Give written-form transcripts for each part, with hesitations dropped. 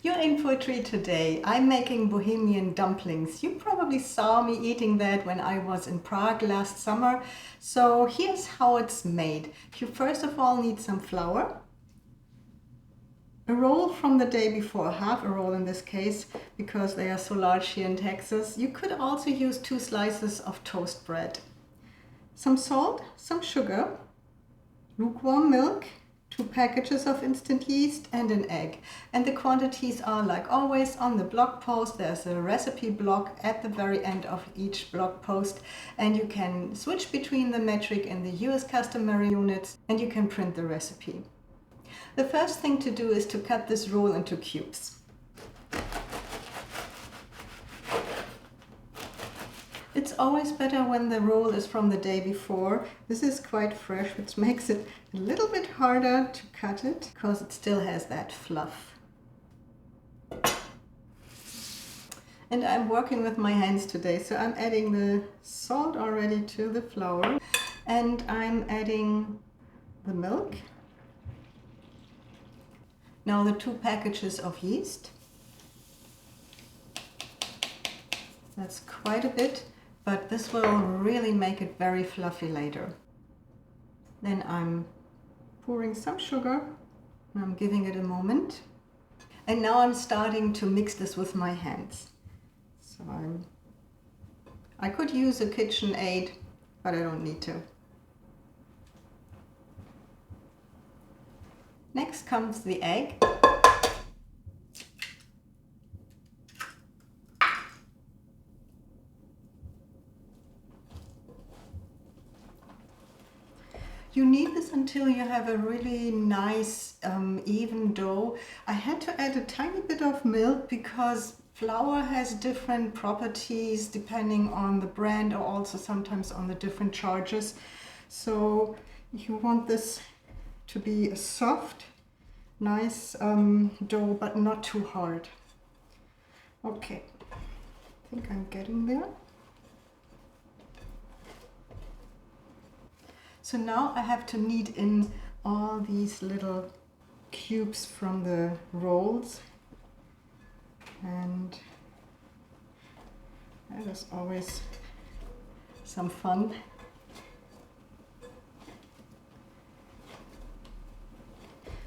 You're in for a treat today. I'm making Bohemian dumplings. You probably saw me eating that when I was in Prague last summer. So here's how it's made. You first of all need some flour, a roll from the day before, half a roll in this case, because they are so large here in Texas. You could also use 2 slices of toast bread, some salt, some sugar, lukewarm milk, 2 packages of instant yeast and an egg. And the quantities are, like always, on the blog post. There's a recipe blog at the very end of each blog post, and you can switch between the metric and the US customary units, and you can print the recipe. The first thing to do is to cut this roll into cubes. It's always better when the roll is from the day before. This is quite fresh, which makes it a little bit harder to cut it because it still has that fluff. And I'm working with my hands today, so I'm adding the salt already to the flour, and I'm adding the milk. Now the 2 packages of yeast. That's quite a bit, but this will really make it very fluffy later. Then I'm pouring some sugar and I'm giving it a moment. And now I'm starting to mix this with my hands. So I could use a kitchen aid, but I don't need to. Next comes the egg. You need this until you have a really nice even dough. I had to add a tiny bit of milk because flour has different properties depending on the brand, or also sometimes on the different charges. So you want this to be a soft, nice dough, but not too hard. Okay, I think I'm getting there. So now I have to knead in all these little cubes from the rolls, and that is always some fun.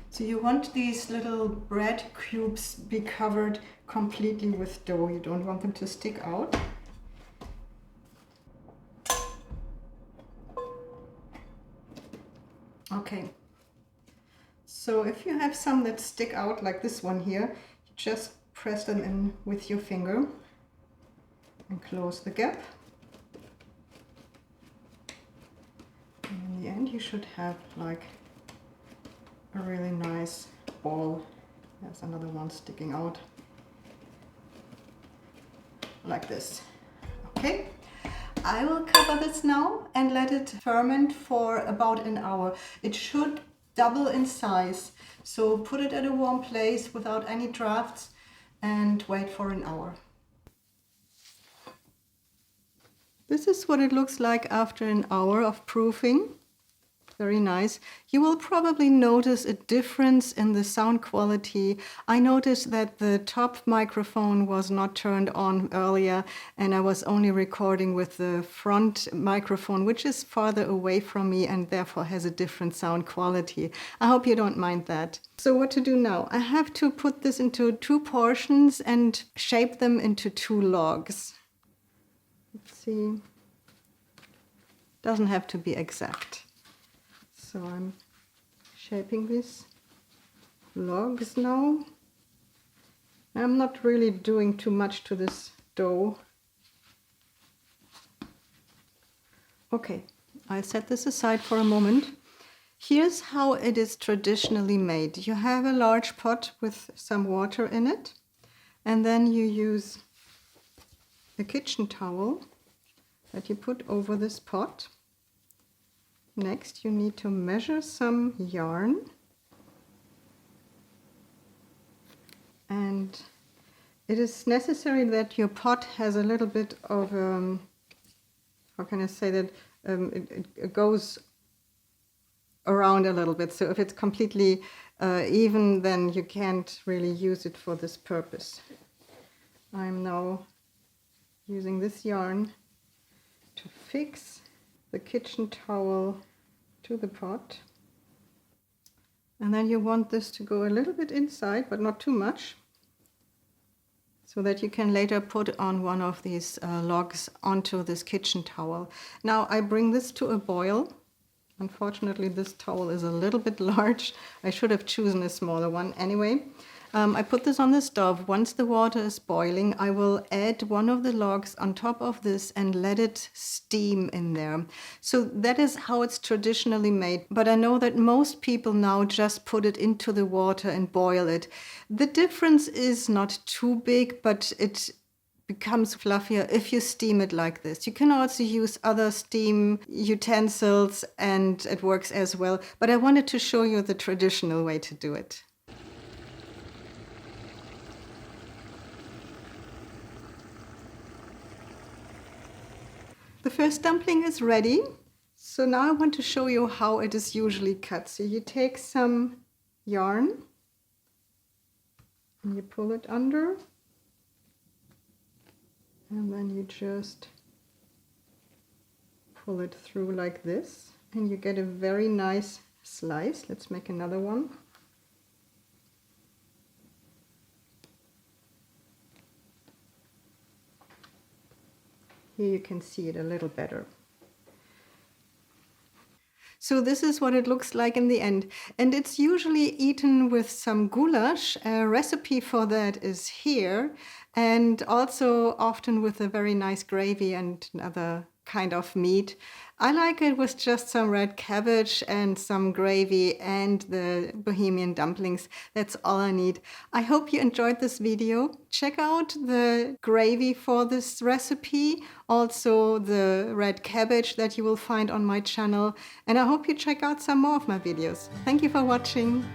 So you want these little bread cubes be covered completely with dough. You don't want them to stick out. Okay, so if you have some that stick out like this one here, you just press them in with your finger and close the gap. And in the end you should have like a really nice ball. There's another one sticking out like this. Okay. I will cover this now and let it ferment for about an hour. It should double in size, so put it at a warm place without any drafts and wait for an hour. This is what it looks like after an hour of proofing. Very nice. You will probably notice a difference in the sound quality. I noticed that the top microphone was not turned on earlier, and I was only recording with the front microphone, which is farther away from me and therefore has a different sound quality. I hope you don't mind that. So what to do now? I have to put this into 2 portions and shape them into 2 logs. Let's see. Doesn't have to be exact. So I'm shaping these logs now. I'm not really doing too much to this dough. Okay, I'll set this aside for a moment. Here's how it is traditionally made. You have a large pot with some water in it, and then you use a kitchen towel that you put over this pot. Next, you need to measure some yarn, and it is necessary that your pot has a little bit of, how can I say that, it goes around a little bit. So if it's completely even then you can't really use it for this purpose. I'm now using this yarn to fix the kitchen towel to the pot. And then you want this to go a little bit inside, but not too much, so that you can later put on one of these logs onto this kitchen towel. Now I bring this to a boil. Unfortunately, this towel is a little bit large. I should have chosen a smaller one. Anyway, I put this on the stove. Once the water is boiling, I will add one of the logs on top of this and let it steam in there. So that is how it's traditionally made. But I know that most people now just put it into the water and boil it. The difference is not too big, but it becomes fluffier if you steam it like this. You can also use other steam utensils and it works as well. But I wanted to show you the traditional way to do it. The first dumpling is ready. So now I want to show you how it is usually cut. So you take some yarn and you pull it under, and then you just pull it through like this, and you get a very nice slice. Let's make another one. Here you can see it a little better. So this is what it looks like in the end. And it's usually eaten with some goulash. A recipe for that is here. And also often with a very nice gravy and another kind of meat. I like it with just some red cabbage and some gravy and the Bohemian dumplings. That's all I need. I hope you enjoyed this video. Check out the gravy for this recipe, also the red cabbage that you will find on my channel. And I hope you check out some more of my videos. Thank you for watching.